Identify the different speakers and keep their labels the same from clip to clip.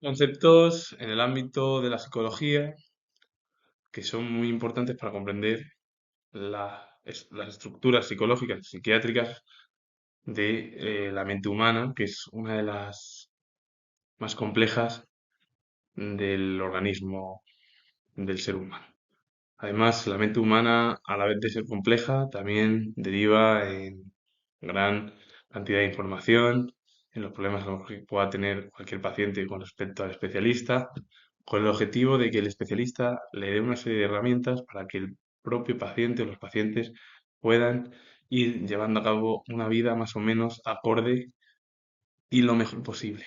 Speaker 1: Conceptos en el ámbito de la psicología que son muy importantes para comprender las estructuras psicológicas, psiquiátricas de la mente humana, que es una de las más complejas del organismo del ser humano. Además, la mente humana, a la vez de ser compleja, también deriva en gran cantidad de información, en los problemas a lo mejor que pueda tener cualquier paciente con respecto al especialista, con el objetivo de que el especialista le dé una serie de herramientas para que el propio paciente o los pacientes puedan ir llevando a cabo una vida más o menos acorde y lo mejor posible.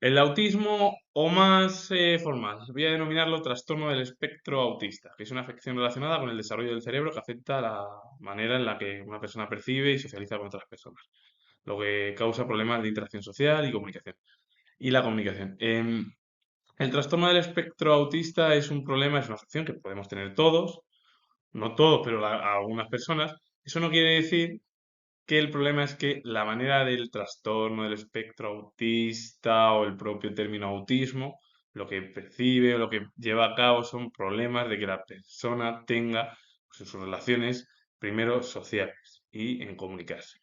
Speaker 1: El autismo, o más formal, voy a denominarlo trastorno del espectro autista, que es una afección relacionada con el desarrollo del cerebro que afecta la manera en la que una persona percibe y socializa con otras personas, lo que causa problemas de interacción social y comunicación. Y la comunicación. El trastorno del espectro autista es un problema, es una afección que podemos tener todos, no todos, pero algunas personas. Eso no quiere decir que el problema es que la manera del trastorno del espectro autista o el propio término autismo, lo que percibe o lo que lleva a cabo son problemas de que la persona tenga pues, en sus relaciones, primero sociales y en comunicarse.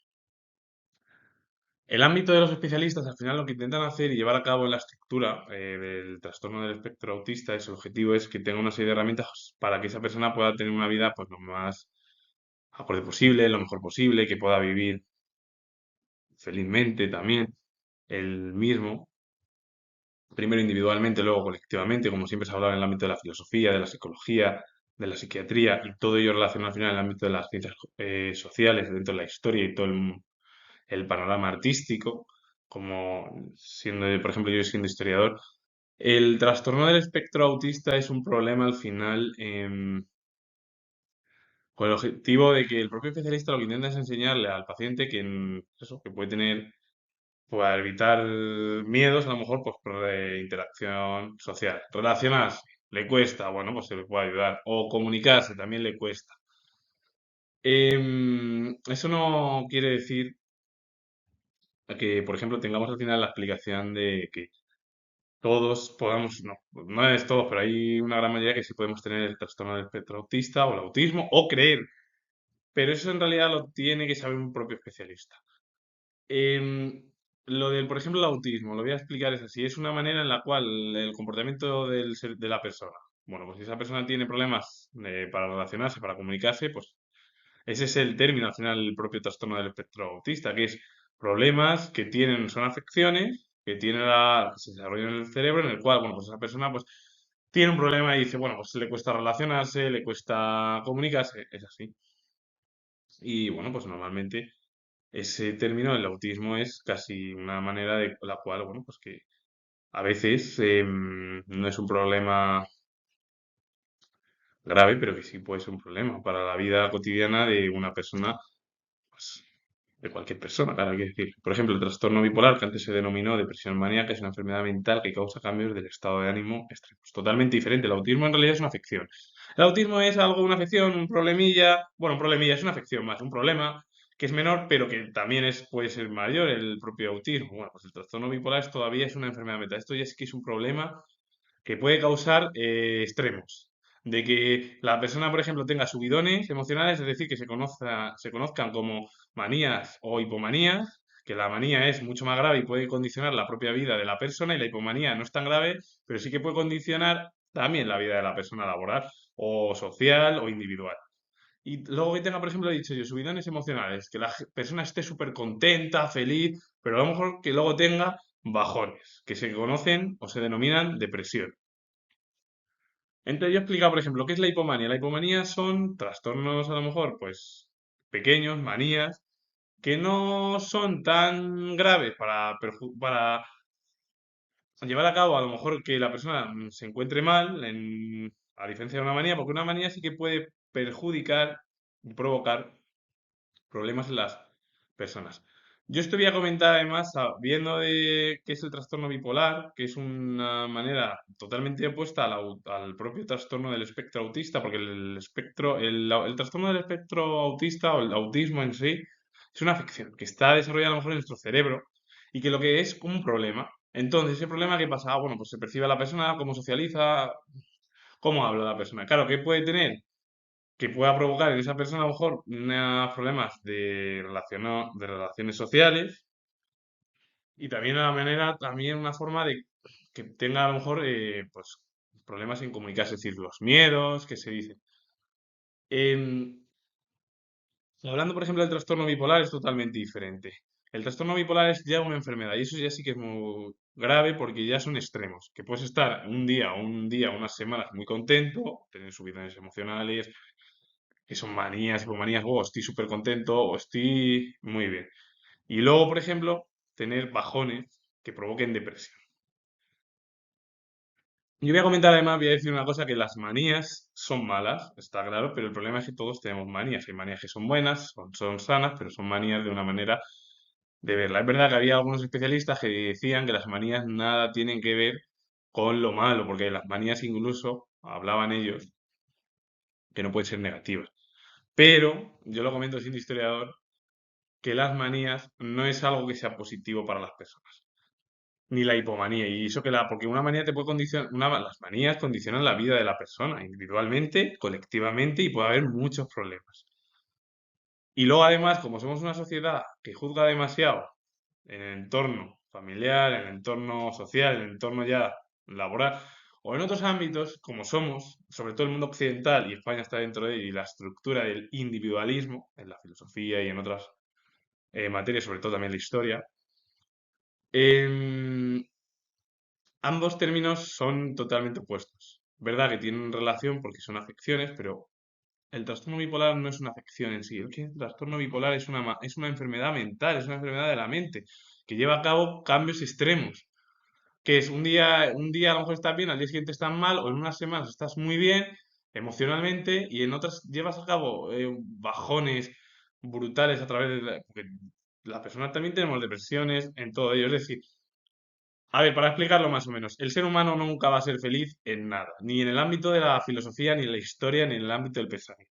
Speaker 1: El ámbito de los especialistas, al final, lo que intentan hacer y llevar a cabo en la estructura del trastorno del espectro autista, es el objetivo es que tenga una serie de herramientas para que esa persona pueda tener una vida pues, lo más acorde posible, lo mejor posible, que pueda vivir felizmente también el mismo, primero individualmente, luego colectivamente, como siempre se ha hablado en el ámbito de la filosofía, de la psicología, de la psiquiatría y todo ello relacionado al final en el ámbito de las ciencias sociales, dentro de la historia y todo el panorama artístico, como siendo, por ejemplo, yo siendo historiador. El trastorno del espectro autista es un problema al final con el objetivo de que el propio especialista lo que intenta es enseñarle al paciente que, eso, que puede tener para evitar miedos, a lo mejor, pues por interacción social. Relacionarse, le cuesta, bueno, pues se le puede ayudar. O comunicarse, también le cuesta. Eso no quiere decir que, por ejemplo, tengamos al final la explicación de que todos podamos, no, no es todos, pero hay una gran mayoría que sí podemos tener el trastorno del espectro autista o el autismo, o creer, pero eso en realidad lo tiene que saber un propio especialista. Em, lo del, por ejemplo, el autismo, lo voy a explicar es así. Es una manera en la cual el comportamiento de la persona, bueno, pues si esa persona tiene problemas para relacionarse, para comunicarse, pues ese es el término, al final, el propio trastorno del espectro autista, que es problemas que tienen, son afecciones que tiene que se desarrollan en el cerebro, en el cual, bueno, pues esa persona, pues tiene un problema y dice, bueno, pues le cuesta relacionarse, le cuesta comunicarse, es así. Y bueno, pues normalmente ese término, el autismo, es casi una manera de la cual, bueno, pues que a veces no es un problema grave, pero que sí puede ser un problema para la vida cotidiana de una persona, pues, de cualquier persona, claro, hay que decir. Por ejemplo, el trastorno bipolar, que antes se denominó depresión maníaca, es una enfermedad mental que causa cambios del estado de ánimo extremos. Totalmente diferente. El autismo en realidad es una afección. El autismo es algo, una afección, un problemilla, bueno, un problemilla es una afección más, un problema que es menor, pero que también puede ser mayor el propio autismo. Bueno, pues el trastorno bipolar todavía es una enfermedad mental. Esto ya sí que es un problema que puede causar extremos. De que la persona, por ejemplo, tenga subidones emocionales, es decir, que se conozcan como manías o hipomanías, que la manía es mucho más grave y puede condicionar la propia vida de la persona y la hipomanía no es tan grave, pero sí que puede condicionar también la vida de la persona laboral o social o individual. Y luego que tenga, por ejemplo, he dicho yo, subidones emocionales, que la persona esté súper contenta, feliz, pero a lo mejor que luego tenga bajones, que se conocen o se denominan depresión. Entonces yo he explicado, por ejemplo, qué es la hipomanía. La hipomanía son trastornos, a lo mejor, pues pequeños, manías, que no son tan graves para llevar a cabo, a lo mejor que la persona se encuentre mal, a diferencia de una manía, porque una manía sí que puede perjudicar y provocar problemas en las personas. Yo esto voy a comentar además, viendo de qué es el trastorno bipolar, que es una manera totalmente opuesta al propio trastorno del espectro autista, porque el espectro, el trastorno del espectro autista o el autismo en sí es una afección que está desarrollada a lo mejor en nuestro cerebro y que lo que es un problema. Entonces, ese problema, ¿qué pasa? Ah, bueno, pues se percibe a la persona, cómo socializa, cómo habla la persona. Claro, ¿qué puede tener? Que pueda provocar en esa persona a lo mejor unos problemas de relaciones sociales y también una manera, también una forma de que tenga a lo mejor pues problemas en comunicarse, es decir, los miedos que se dicen. Em, Hablando, por ejemplo, del trastorno bipolar, es totalmente diferente. El trastorno bipolar es ya una enfermedad y eso ya sí que es muy grave porque ya son extremos, que puedes estar un día, unas semanas muy contento, tener subidones emocionales, que son manías, hipomanías, oh, estoy súper contento o estoy muy bien. Y luego, por ejemplo, tener bajones que provoquen depresión. Yo voy a comentar además, voy a decir una cosa, que las manías son malas, está claro, pero el problema es que todos tenemos manías. Hay manías que son buenas, son sanas, pero son manías de una manera de verla. Es verdad que había algunos especialistas que decían que las manías nada tienen que ver con lo malo, porque las manías incluso, hablaban ellos, que no pueden ser negativas. Pero yo lo comento siendo historiador, que las manías no es algo que sea positivo para las personas. Ni la hipomanía. Y eso porque una manía te puede condicionar, las manías condicionan la vida de la persona, individualmente, colectivamente, y puede haber muchos problemas. Y luego además, como somos una sociedad que juzga demasiado en el entorno familiar, en el entorno social, en el entorno ya laboral, o en otros ámbitos, como somos, sobre todo el mundo occidental, y España está dentro de él, y la estructura del individualismo, en la filosofía y en otras materias, sobre todo también la historia, em, ambos términos son totalmente opuestos. Verdad que tienen relación porque son afecciones, pero el trastorno bipolar no es una afección en sí. El trastorno bipolar es una enfermedad mental, es una enfermedad de la mente, que lleva a cabo cambios extremos. Que es un día a lo mejor estás bien, al día siguiente estás mal, o en unas semanas estás muy bien emocionalmente, y en otras llevas a cabo bajones brutales a través porque la persona también tenemos depresiones en todo ello. Es decir, a ver, para explicarlo más o menos, el ser humano nunca va a ser feliz en nada, ni en el ámbito de la filosofía, ni en la historia, ni en el ámbito del pensamiento.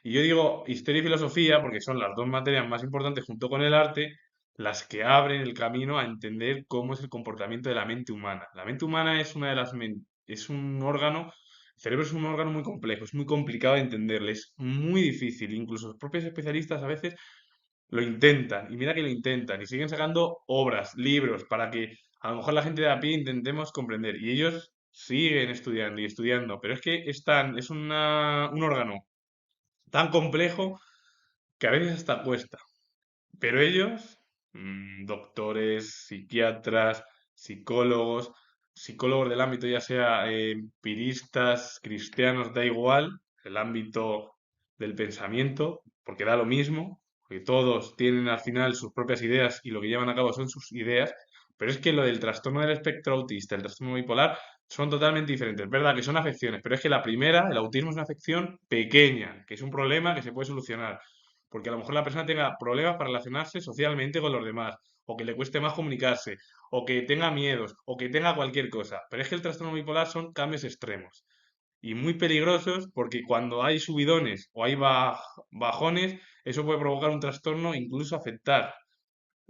Speaker 1: Y yo digo historia y filosofía porque son las dos materias más importantes junto con el arte, las que abren el camino a entender cómo es el comportamiento de la mente humana. La mente humana es es un órgano, el cerebro es un órgano muy complejo, es muy complicado de entenderle, es muy difícil. Incluso los propios especialistas a veces lo intentan, y mira que lo intentan, y siguen sacando obras, libros, para que a lo mejor la gente de a pie intentemos comprender. Y ellos siguen estudiando y estudiando, pero es que es un órgano tan complejo que a veces hasta cuesta. Pero ellos, doctores, psiquiatras, psicólogos, psicólogos del ámbito ya sea empiristas, cristianos, da igual, el ámbito del pensamiento, porque da lo mismo, porque todos tienen al final sus propias ideas y lo que llevan a cabo son sus ideas, pero es que lo del trastorno del espectro autista, el trastorno bipolar, son totalmente diferentes. Es verdad que son afecciones, pero es que la primera, el autismo, es una afección pequeña, que es un problema que se puede solucionar porque a lo mejor la persona tenga problemas para relacionarse socialmente con los demás, o que le cueste más comunicarse, o que tenga miedos, o que tenga cualquier cosa. Pero es que el trastorno bipolar son cambios extremos y muy peligrosos porque cuando hay subidones o hay bajones, eso puede provocar un trastorno, incluso afectar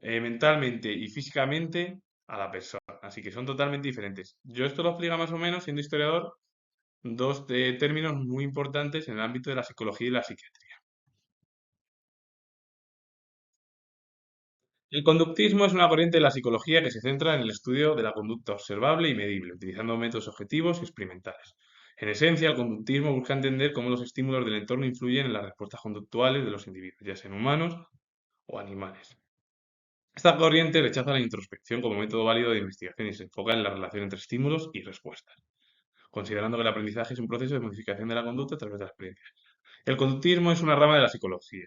Speaker 1: mentalmente y físicamente a la persona. Así que son totalmente diferentes. Yo esto lo explico más o menos, siendo historiador, dos términos muy importantes en el ámbito de la psicología y la psiquiatría. El conductismo es una corriente de la psicología que se centra en el estudio de la conducta observable y medible, utilizando métodos objetivos y experimentales. En esencia, el conductismo busca entender cómo los estímulos del entorno influyen en las respuestas conductuales de los individuos, ya sean humanos o animales. Esta corriente rechaza la introspección como método válido de investigación y se enfoca en la relación entre estímulos y respuestas, considerando que el aprendizaje es un proceso de modificación de la conducta a través de la experiencia. El conductismo es una rama de la psicología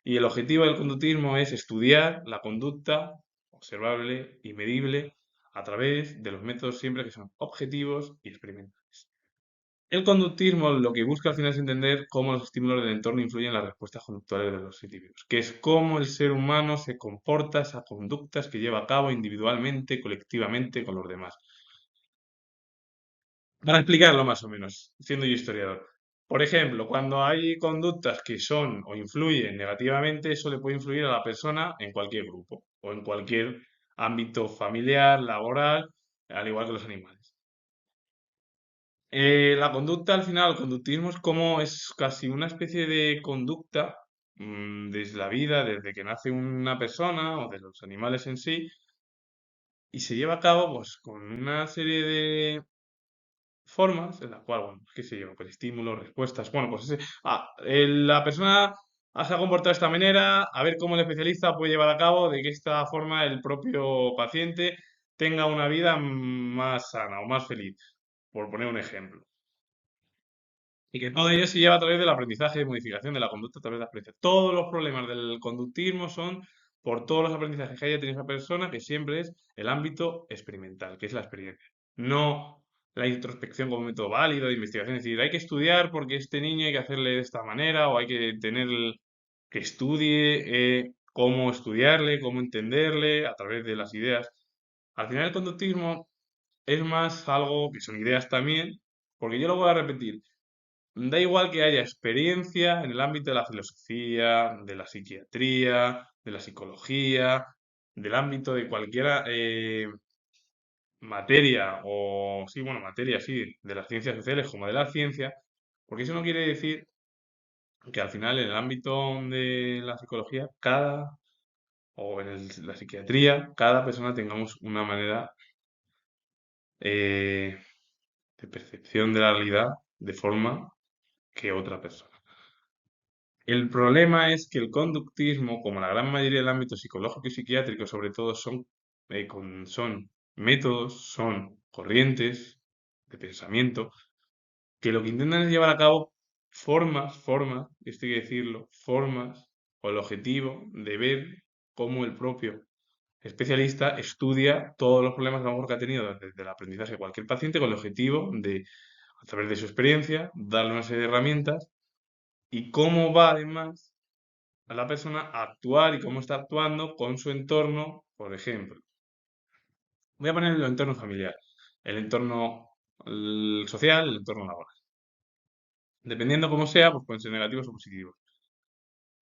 Speaker 1: y el objetivo del conductismo es estudiar la conducta observable y medible a través de los métodos siempre que son objetivos y experimentales. El conductismo lo que busca al final es entender cómo los estímulos del entorno influyen en las respuestas conductuales de los individuos, que es cómo el ser humano se comporta, esas conductas que lleva a cabo individualmente, colectivamente, con los demás. Para explicarlo más o menos, siendo yo historiador. Por ejemplo, cuando hay conductas que son o influyen negativamente, eso le puede influir a la persona en cualquier grupo o en cualquier ámbito familiar, laboral, al igual que los animales. La conducta, al final, el conductismo es como es casi una especie de conducta desde la vida, desde que nace una persona o de los animales en sí, y se lleva a cabo pues con una serie de formas en la cual, bueno, qué sé yo, con estímulos, respuestas, bueno, pues la persona se ha comportado de esta manera, a ver cómo el especialista puede llevar a cabo de que esta forma el propio paciente tenga una vida más sana o más feliz, por poner un ejemplo. Y que todo ello se lleva a través del aprendizaje y modificación de la conducta a través de la experiencia. Todos los problemas del conductismo son por todos los aprendizajes que haya tenido esa persona, que siempre es el ámbito experimental, que es la experiencia. No la introspección como método válido de investigación. Es decir, hay que estudiar porque este niño hay que hacerle de esta manera, o hay que tener que estudie cómo estudiarle, cómo entenderle a través de las ideas. Al final el conductismo es más algo que son ideas también, porque yo lo voy a repetir. Da igual que haya experiencia en el ámbito de la filosofía, de la psiquiatría, de la psicología, del ámbito de cualquier materia o, sí, bueno, materia, sí, de las ciencias sociales como de la ciencia, porque eso no quiere decir que al final en el ámbito de la psicología, o en la psiquiatría, cada persona tengamos una manera eh, de percepción de la realidad de forma que otra persona. El problema es que el conductismo, como la gran mayoría del ámbito psicológico y psiquiátrico, sobre todo, son métodos, son corrientes de pensamiento, que lo que intentan es llevar a cabo formas, esto hay que decirlo, formas o el objetivo de ver cómo el propio especialista estudia todos los problemas a lo mejor que ha tenido desde el aprendizaje de cualquier paciente con el objetivo de, a través de su experiencia, darle una serie de herramientas y cómo va además a la persona a actuar y cómo está actuando con su entorno, por ejemplo. Voy a poner el entorno familiar, el entorno social, el entorno laboral. Dependiendo cómo sea, pues pueden ser negativos o positivos.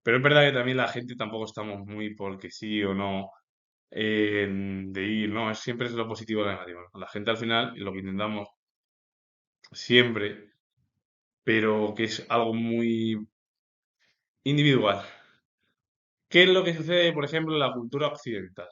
Speaker 1: Pero es verdad que también la gente tampoco estamos muy porque sí o no de ir, ¿no? Siempre es lo positivo o lo negativo, ¿no? La gente al final lo que intentamos siempre, pero que es algo muy individual. ¿Qué es lo que sucede, por ejemplo, en la cultura occidental?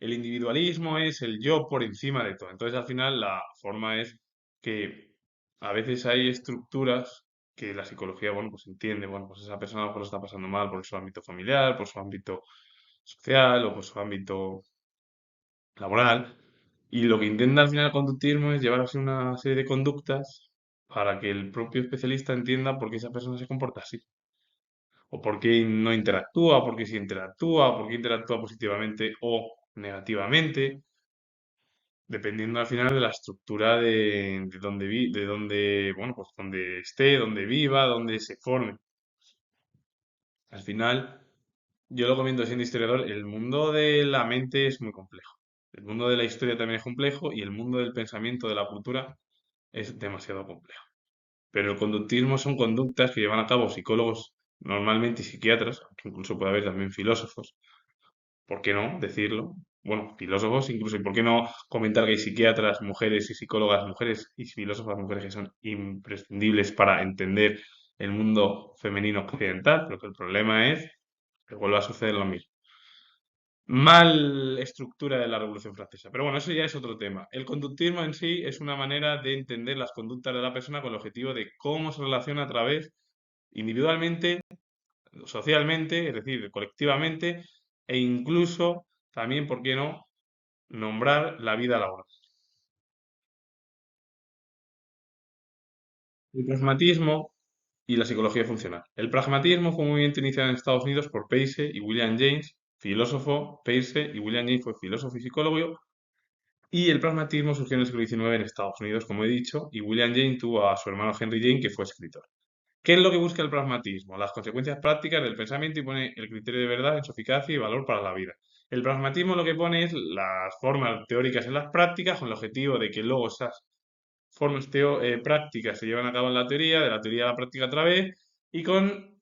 Speaker 1: El individualismo es el yo por encima de todo. Entonces, al final, la forma es que a veces hay estructuras que la psicología, bueno, pues entiende, bueno, pues esa persona a lo mejor lo está pasando mal por su ámbito familiar, por su ámbito social o por su ámbito laboral. Y lo que intenta al final el conductismo es llevar así una serie de conductas para que el propio especialista entienda por qué esa persona se comporta así. O por qué no interactúa, por qué sí interactúa, por qué interactúa positivamente o negativamente, dependiendo al final de la estructura de de donde, bueno, pues donde esté, donde viva, donde se forme. Al final, yo lo comento siendo historiador, el mundo de la mente es muy complejo. El mundo de la historia también es complejo y el mundo del pensamiento, de la cultura, es demasiado complejo. Pero el conductismo son conductas que llevan a cabo psicólogos normalmente y psiquiatras, aunque incluso puede haber también filósofos, ¿por qué no decirlo? Bueno, filósofos incluso, ¿y por qué no comentar que hay psiquiatras, mujeres y psicólogas, mujeres y filósofas, mujeres que son imprescindibles para entender el mundo femenino occidental? Pero que el problema es que vuelva a suceder lo mismo. Mal estructura de la Revolución Francesa. Pero bueno, eso ya es otro tema. El conductismo en sí es una manera de entender las conductas de la persona con el objetivo de cómo se relaciona a través individualmente, socialmente, es decir, colectivamente, e incluso también, ¿por qué no?, nombrar la vida laboral. El pragmatismo y la psicología funcional. El pragmatismo fue un movimiento iniciado en Estados Unidos por Peirce y William James, filósofo. Peirce y William James fue filósofo y psicólogo. Y el pragmatismo surgió en el siglo XIX en Estados Unidos, como he dicho, y William James tuvo a su hermano Henry James, que fue escritor. ¿Qué es lo que busca el pragmatismo? Las consecuencias prácticas del pensamiento y pone el criterio de verdad en su eficacia y valor para la vida. El pragmatismo lo que pone es las formas teóricas en las prácticas con el objetivo de que luego esas formas prácticas se llevan a cabo en la teoría, de la teoría a la práctica otra vez, y con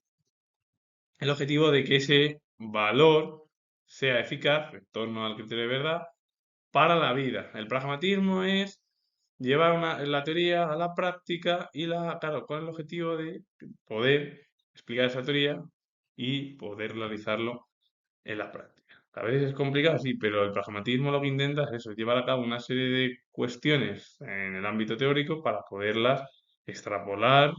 Speaker 1: el objetivo de que ese valor sea eficaz en torno al criterio de verdad para la vida. El pragmatismo es llevar la teoría a la práctica y claro, con el objetivo de poder explicar esa teoría y poder realizarlo en la práctica. A veces es complicado, sí, pero el pragmatismo lo que intenta es eso, llevar a cabo una serie de cuestiones en el ámbito teórico para poderlas extrapolar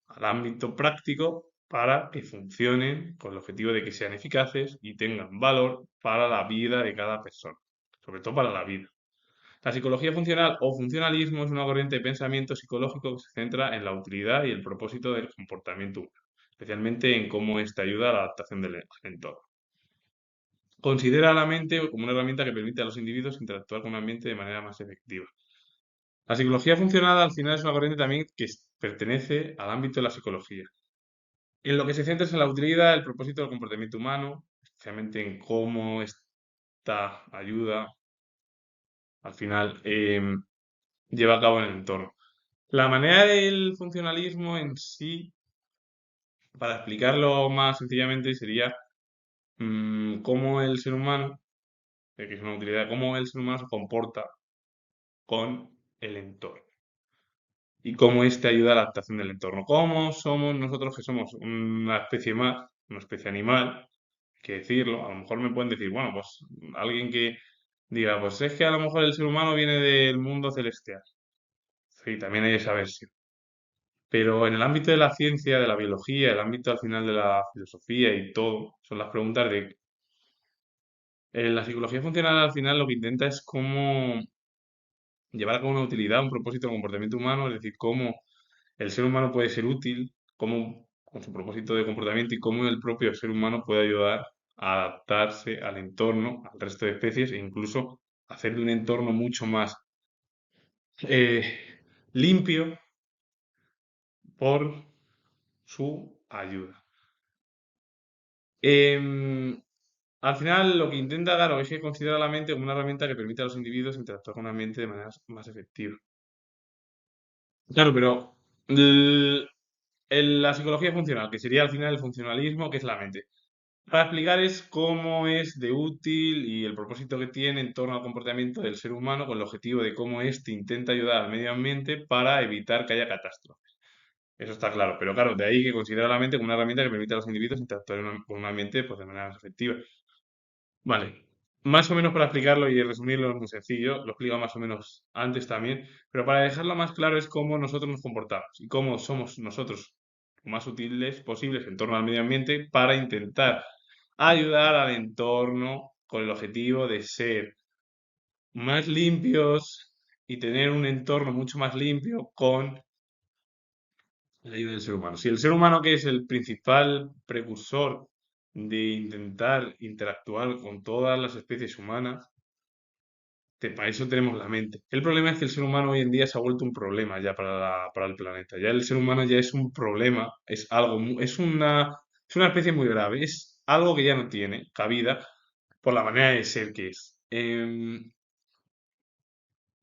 Speaker 1: al ámbito práctico para que funcionen con el objetivo de que sean eficaces y tengan valor para la vida de cada persona, sobre todo para la vida. La psicología funcional o funcionalismo es una corriente de pensamiento psicológico que se centra en la utilidad y el propósito del comportamiento humano, especialmente en cómo éste ayuda a la adaptación del entorno. Considera la mente como una herramienta que permite a los individuos interactuar con un ambiente de manera más efectiva. La psicología funcional al final es una corriente también que pertenece al ámbito de la psicología. En lo que se centra es en la utilidad, el propósito del comportamiento humano, especialmente en cómo esta ayuda al final lleva a cabo en el entorno. La manera del funcionalismo en sí, para explicarlo más sencillamente, sería cómo el ser humano, que es una utilidad, cómo el ser humano se comporta con el entorno y cómo este ayuda a la adaptación del entorno. ¿Cómo somos nosotros que somos una especie más, una especie animal? Que decirlo, a lo mejor me pueden decir, bueno, pues alguien que diga, pues es que a lo mejor el ser humano viene del mundo celestial. Sí, también hay esa versión. Pero en el ámbito de la ciencia, de la biología, el ámbito al final de la filosofía y todo, son las preguntas de... la psicología funcional al final lo que intenta es cómo llevar a cabo una utilidad, un propósito de comportamiento humano, es decir, cómo el ser humano puede ser útil, cómo con su propósito de comportamiento y cómo el propio ser humano puede ayudar a adaptarse al entorno, al resto de especies e incluso hacer de un entorno mucho más eh, limpio por su ayuda. Em, Al final, lo que intenta, claro, es que considera la mente como una herramienta que permite a los individuos interactuar con el ambiente de manera más efectiva. Claro, pero l- la psicología funcional, que sería al final el funcionalismo, que es la mente. Para explicar es cómo es de útil y el propósito que tiene en torno al comportamiento del ser humano con el objetivo de cómo éste intenta ayudar al medio ambiente para evitar que haya catástrofes. Eso está claro, pero claro, de ahí que considera la mente como una herramienta que permite a los individuos interactuar con un ambiente pues, de manera más efectiva. Vale, más o menos para explicarlo y resumirlo es muy sencillo, lo explico más o menos antes también, pero para dejarlo más claro es cómo nosotros nos comportamos y cómo somos nosotros lo más útiles posibles en torno al medio ambiente para intentar ayudar al entorno con el objetivo de ser más limpios y tener un entorno mucho más limpio con la ayuda del ser humano. Si el ser humano, que es el principal precursor de intentar interactuar con todas las especies humanas, para eso tenemos la mente. El problema es que el ser humano hoy en día se ha vuelto un problema ya para el planeta. Ya el ser humano ya es un problema, es algo, es una especie muy grave, es algo que ya no tiene cabida por la manera de ser que es.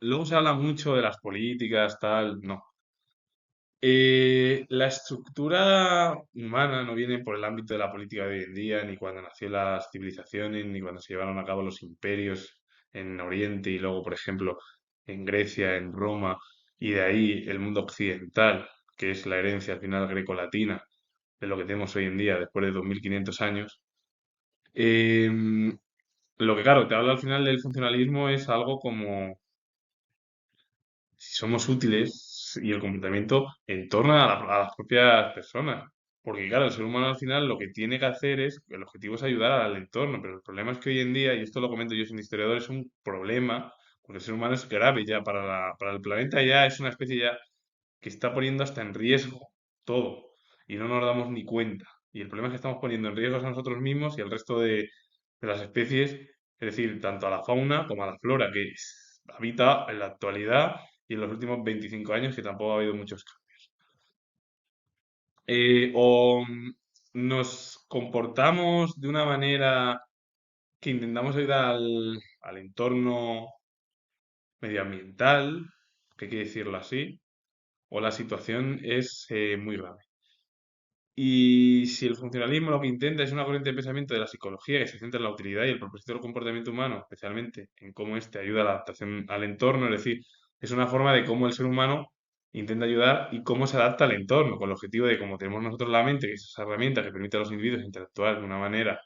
Speaker 1: Luego se habla mucho de las políticas, tal, no. La estructura humana no viene por el ámbito de la política de hoy en día, ni cuando nació las civilizaciones, ni cuando se llevaron a cabo los imperios en Oriente y luego, por ejemplo, en Grecia, en Roma, y de ahí el mundo occidental, que es la herencia al final greco-latina de lo que tenemos hoy en día después de 2500 años. Em, lo que, claro, te habla al final del funcionalismo es algo como si somos útiles y el comportamiento en torno a las propias personas. Porque claro, el ser humano al final lo que tiene que hacer es, el objetivo es ayudar al entorno, pero el problema es que hoy en día, y esto lo comento yo siendo historiador, es un problema, porque el ser humano es grave ya para el planeta, ya es una especie ya que está poniendo hasta en riesgo todo, y no nos damos ni cuenta. Y el problema es que estamos poniendo en riesgo a nosotros mismos y al resto de las especies, es decir, tanto a la fauna como a la flora, que habita en la actualidad y en los últimos 25 años que tampoco ha habido muchos cambios. O nos comportamos de una manera que intentamos ayudar al entorno medioambiental, que hay que decirlo así, o la situación es muy grave. Y si el funcionalismo lo que intenta es una corriente de pensamiento de la psicología que se centra en la utilidad y el propósito del comportamiento humano, especialmente en cómo éste ayuda a la adaptación al entorno, es decir, es una forma de cómo el ser humano intenta ayudar y cómo se adapta al entorno, con el objetivo de cómo tenemos nosotros la mente, que es esa herramienta que permite a los individuos interactuar de una manera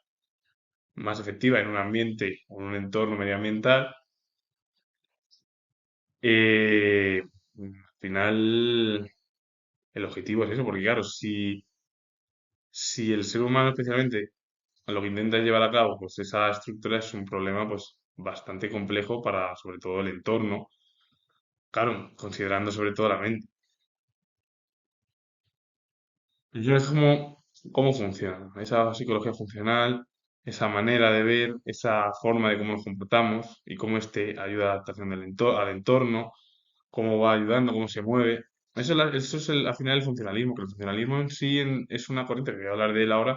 Speaker 1: más efectiva en un ambiente o en un entorno medioambiental, al final el objetivo es eso, porque claro, si el ser humano especialmente lo que intenta llevar a cabo, pues esa estructura es un problema pues bastante complejo para sobre todo el entorno, claro, considerando sobre todo la mente. Yo es como cómo funciona, esa psicología funcional, esa manera de ver, esa forma de cómo nos comportamos y cómo este ayuda a la adaptación al entorno, cómo va ayudando, cómo se mueve. Eso es al final el funcionalismo, que el funcionalismo en sí es una corriente, que voy a hablar de él ahora,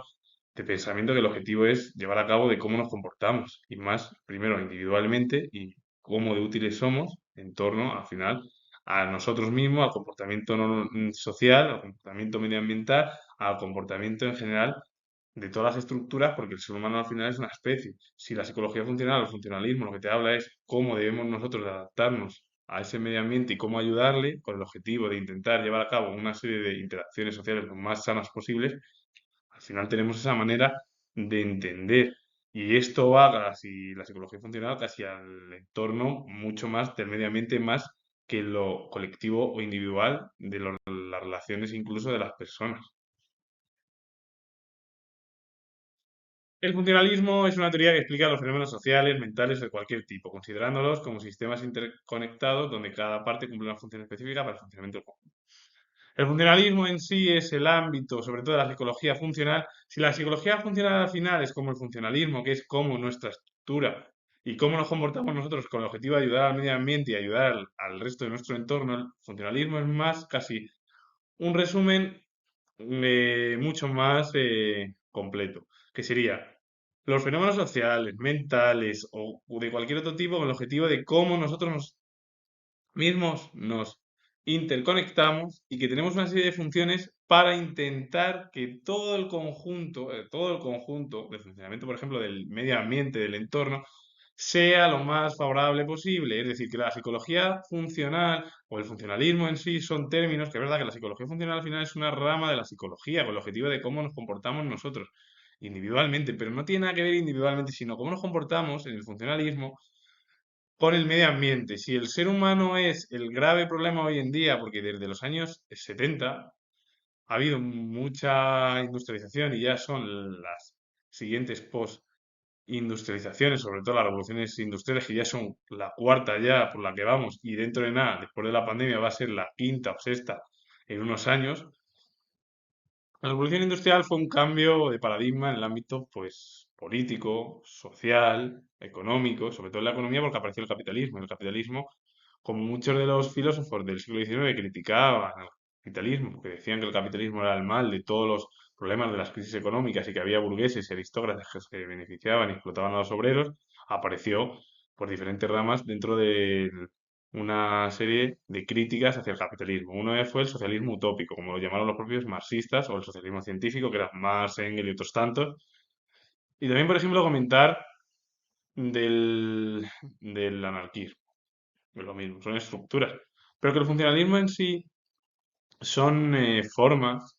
Speaker 1: de pensamiento que el objetivo es llevar a cabo de cómo nos comportamos y más, primero individualmente y cómo de útiles somos en torno, al final, a nosotros mismos, al comportamiento social, al comportamiento medioambiental, al comportamiento en general de todas las estructuras, porque el ser humano al final es una especie. Si la psicología funcional o el funcionalismo lo que te habla es cómo debemos nosotros de adaptarnos a ese medio ambiente y cómo ayudarle con el objetivo de intentar llevar a cabo una serie de interacciones sociales lo más sanas posibles, al final tenemos esa manera de entender. Y esto va casi, la psicología funcional, casi al entorno mucho más del medio ambiente, más que lo colectivo o individual de las relaciones incluso de las personas. El funcionalismo es una teoría que explica los fenómenos sociales, mentales de cualquier tipo, considerándolos como sistemas interconectados donde cada parte cumple una función específica para el funcionamiento del conjunto. El funcionalismo en sí es el ámbito, sobre todo de la psicología funcional. Si la psicología funcional al final es como el funcionalismo, que es como nuestra estructura y cómo nos comportamos nosotros con el objetivo de ayudar al medio ambiente y ayudar al resto de nuestro entorno, el funcionalismo es más casi un resumen mucho más completo, que sería los fenómenos sociales, mentales o de cualquier otro tipo con el objetivo de cómo nosotros mismos nos interconectamos y que tenemos una serie de funciones para intentar que todo el conjunto de funcionamiento, por ejemplo, del medio ambiente, del entorno, sea lo más favorable posible. Es decir, que la psicología funcional o el funcionalismo en sí son términos que es verdad que la psicología funcional al final es una rama de la psicología con el objetivo de cómo nos comportamos nosotros individualmente, pero no tiene nada que ver individualmente, sino cómo nos comportamos en el funcionalismo con el medio ambiente. Si el ser humano es el grave problema hoy en día, porque desde los años 70 ha habido mucha industrialización y ya son las siguientes post-industrializaciones, sobre todo las revoluciones industriales, que ya son la cuarta ya por la que vamos, y dentro de nada, después de la pandemia, va a ser la quinta o sexta en unos años. La revolución industrial fue un cambio de paradigma en el ámbito, pues, político, social, económico, sobre todo en la economía, porque apareció el capitalismo. El capitalismo, como muchos de los filósofos del siglo XIX criticaban al capitalismo, porque decían que el capitalismo era el mal de todos los problemas de las crisis económicas y que había burgueses y aristócratas que se beneficiaban y explotaban a los obreros, apareció por diferentes ramas dentro de una serie de críticas hacia el capitalismo. Uno fue el socialismo utópico, como lo llamaron los propios marxistas, o el socialismo científico, que eran Marx, Engels y otros tantos. Y también, por ejemplo, comentar del anarquismo, que es lo mismo, son estructuras. Pero que el funcionalismo en sí son formas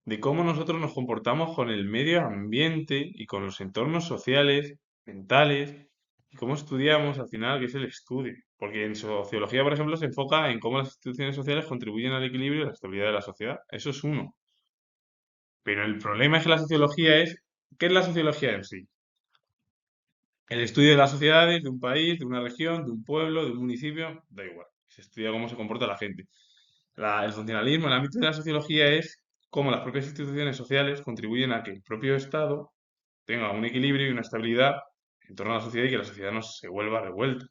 Speaker 1: de cómo nosotros nos comportamos con el medio ambiente y con los entornos sociales, mentales, y cómo estudiamos al final, que es el estudio. Porque en sociología, por ejemplo, se enfoca en cómo las instituciones sociales contribuyen al equilibrio y a la estabilidad de la sociedad. Eso es uno. Pero el problema es que la sociología es, ¿qué es la sociología en sí? El estudio de las sociedades, de un país, de una región, de un pueblo, de un municipio, da igual. Se estudia cómo se comporta la gente. El funcionalismo, el ámbito de la sociología es cómo las propias instituciones sociales contribuyen a que el propio Estado tenga un equilibrio y una estabilidad en torno a la sociedad y que la sociedad no se vuelva revuelta.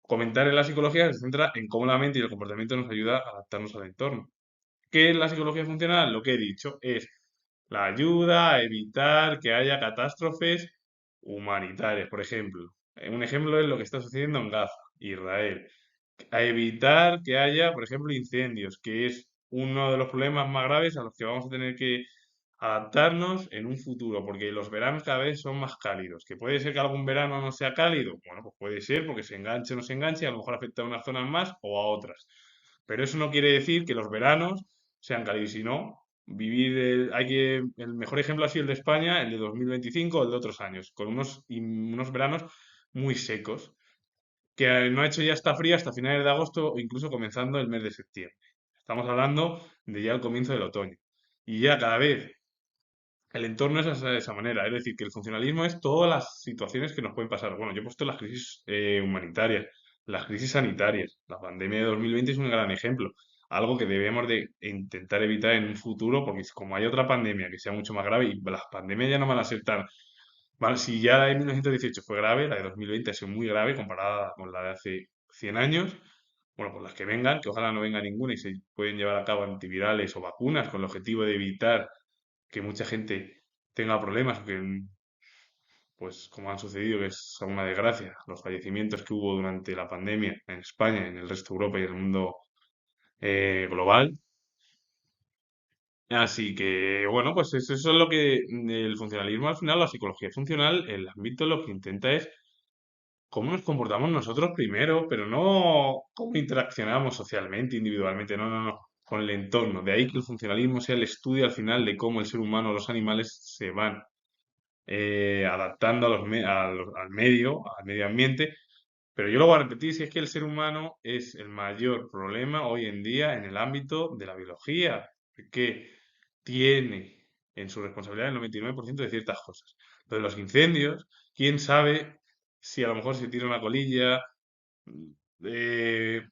Speaker 1: Comentar en la psicología se centra en cómo la mente y el comportamiento nos ayuda a adaptarnos al entorno. ¿Qué es la psicología funcional? Lo que he dicho es la ayuda a evitar que haya catástrofes humanitarias, por ejemplo. Un ejemplo es lo que está sucediendo en Gaza, Israel. A evitar que haya, por ejemplo, incendios, que es uno de los problemas más graves a los que vamos a tener que adaptarnos en un futuro, porque los veranos cada vez son más cálidos. ¿Que puede ser que algún verano no sea cálido? Bueno, pues puede ser porque se enganche o no se enganche, a lo mejor afecta a unas zonas más o a otras. Pero eso no quiere decir que los veranos sean cálidos, sino el mejor ejemplo ha sido el de España, el de 2025 o el de otros años, con unos veranos muy secos, que no ha hecho ya hasta frío hasta finales de agosto o incluso comenzando el mes de septiembre. Estamos hablando de ya el comienzo del otoño. Y ya cada vez el entorno es de esa manera, es decir, que el funcionalismo es todas las situaciones que nos pueden pasar. Bueno, yo he puesto las crisis humanitarias, las crisis sanitarias. La pandemia de 2020 es un gran ejemplo, algo que debemos de intentar evitar en un futuro, porque como hay otra pandemia que sea mucho más grave, y las pandemias ya no van a ser tan... si ya la de 1918 fue grave, la de 2020 ha sido muy grave comparada con la de hace 100 años. Bueno, pues las que vengan, que ojalá no venga ninguna y se pueden llevar a cabo antivirales o vacunas con el objetivo de evitar que mucha gente tenga problemas, que pues como han sucedido, que es una desgracia, los fallecimientos que hubo durante la pandemia en España, en el resto de Europa y en el mundo global. Así que, bueno, pues eso es lo que el funcionalismo al final, la psicología funcional, el ámbito lo que intenta es cómo nos comportamos nosotros primero, pero no cómo interaccionamos socialmente, individualmente, no, no, no, con el entorno. De ahí que el funcionalismo sea el estudio al final de cómo el ser humano o los animales se van adaptando al medio ambiente. Pero yo lo voy a repetir, si es que el ser humano es el mayor problema hoy en día en el ámbito de la biología, que tiene en su responsabilidad el 99% de ciertas cosas. Lo de los incendios, quién sabe si a lo mejor se tira una colilla, eh,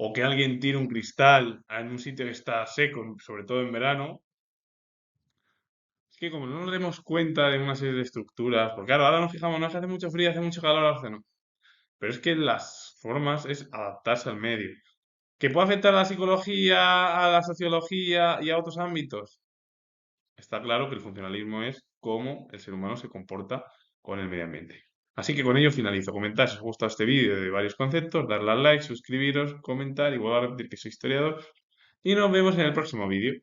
Speaker 1: o que alguien tire un cristal en un sitio que está seco, sobre todo en verano. Es que como no nos demos cuenta de una serie de estructuras, porque claro, ahora nos fijamos, no es que hace mucho frío, hace mucho calor, hace no. Pero es que las formas es adaptarse al medio. ¿Que puede afectar a la psicología, a la sociología y a otros ámbitos? Está claro que el funcionalismo es cómo el ser humano se comporta con el medio ambiente. Así que con ello finalizo. Comentar si os gusta este vídeo de varios conceptos, darle al like, suscribiros, comentar y vuelvo a repetir que soy historiador. Y nos vemos en el próximo vídeo.